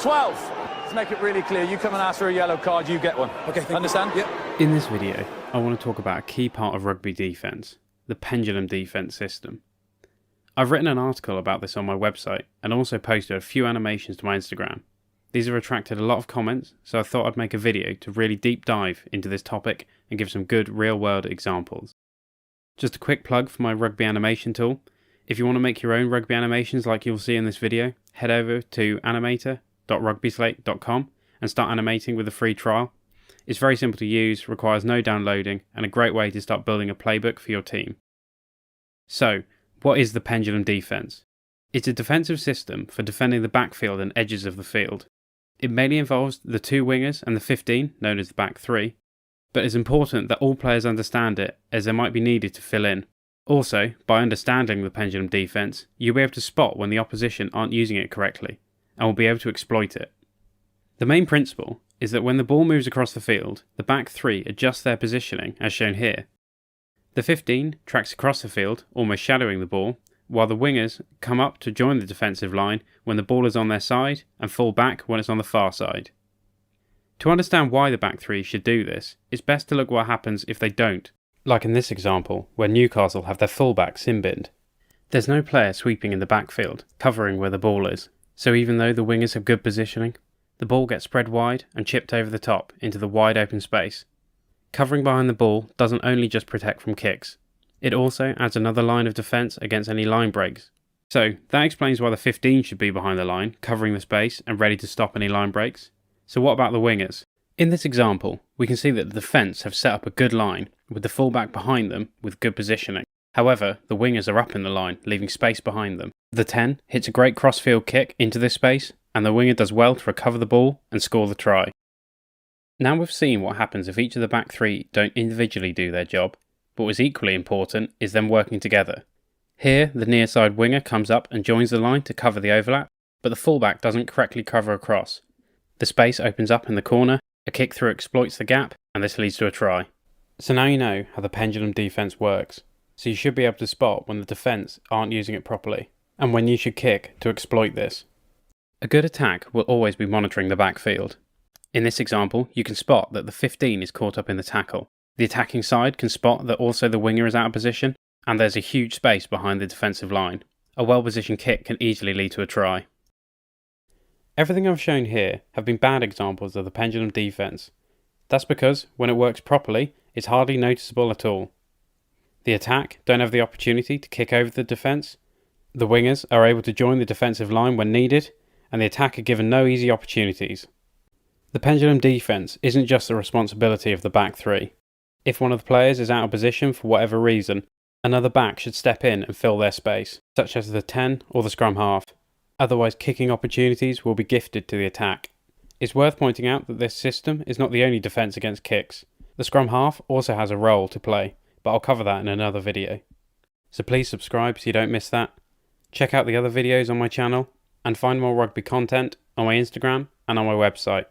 12. Let's make it really clear. You come and ask for a yellow card, you get one. Okay, understand? Yep. In this video, I want to talk about a key part of rugby defence, the pendulum defence system. I've written an article about this on my website and also posted a few animations to my Instagram. These have attracted a lot of comments, so I thought I'd make a video to really deep dive into this topic and give some good real-world examples. Just a quick plug for my rugby animation tool. If you want to make your own rugby animations like you'll see in this video, head over to animator.rugbyslate.com and start animating with a free trial. It's very simple to use, requires no downloading, and a great way to start building a playbook for your team. So, what is the pendulum defence? It's a defensive system for defending the backfield and edges of the field. It mainly involves the two wingers and the 15, known as the back three, but it's important that all players understand it, as they might be needed to fill in. Also, by understanding the pendulum defence, you'll be able to spot when the opposition aren't using it correctly, and will be able to exploit it. The main principle is that when the ball moves across the field, the back three adjust their positioning, as shown here. The 15 tracks across the field, almost shadowing the ball, while the wingers come up to join the defensive line when the ball is on their side and fall back when it's on the far side. To understand why the back three should do this, it's best to look what happens if they don't, like in this example where Newcastle have their fullback sin-binned. There's no player sweeping in the backfield, covering where the ball is, so even though the wingers have good positioning, the ball gets spread wide and chipped over the top into the wide open space. Covering behind the ball doesn't only just protect from kicks, it also adds another line of defence against any line breaks. So that explains why the 15 should be behind the line, covering the space and ready to stop any line breaks. So what about the wingers? In this example, we can see that the defence have set up a good line, with the fullback behind them with good positioning. However, the wingers are up in the line, leaving space behind them. The 10 hits a great crossfield kick into this space, and the winger does well to recover the ball and score the try. Now we've seen what happens if each of the back three don't individually do their job, but what's equally important is them working together. Here, the near side winger comes up and joins the line to cover the overlap, but the fullback doesn't correctly cover across. The space opens up in the corner, a kick through exploits the gap, and this leads to a try. So now you know how the pendulum defence works, so you should be able to spot when the defence aren't using it properly, and when you should kick to exploit this. A good attack will always be monitoring the backfield. In this example, you can spot that the 15 is caught up in the tackle. The attacking side can spot that also the winger is out of position, and there's a huge space behind the defensive line. A well-positioned kick can easily lead to a try. Everything I've shown here have been bad examples of the pendulum defence. That's because, when it works properly, it's hardly noticeable at all. The attack don't have the opportunity to kick over the defence, the wingers are able to join the defensive line when needed, and the attack are given no easy opportunities. The pendulum defence isn't just the responsibility of the back three. If one of the players is out of position for whatever reason, another back should step in and fill their space, such as the 10 or the scrum half. Otherwise, kicking opportunities will be gifted to the attack. It's worth pointing out that this system is not the only defence against kicks. The scrum half also has a role to play, but I'll cover that in another video. So please subscribe so you don't miss that. Check out the other videos on my channel, and find more rugby content on my Instagram and on my website.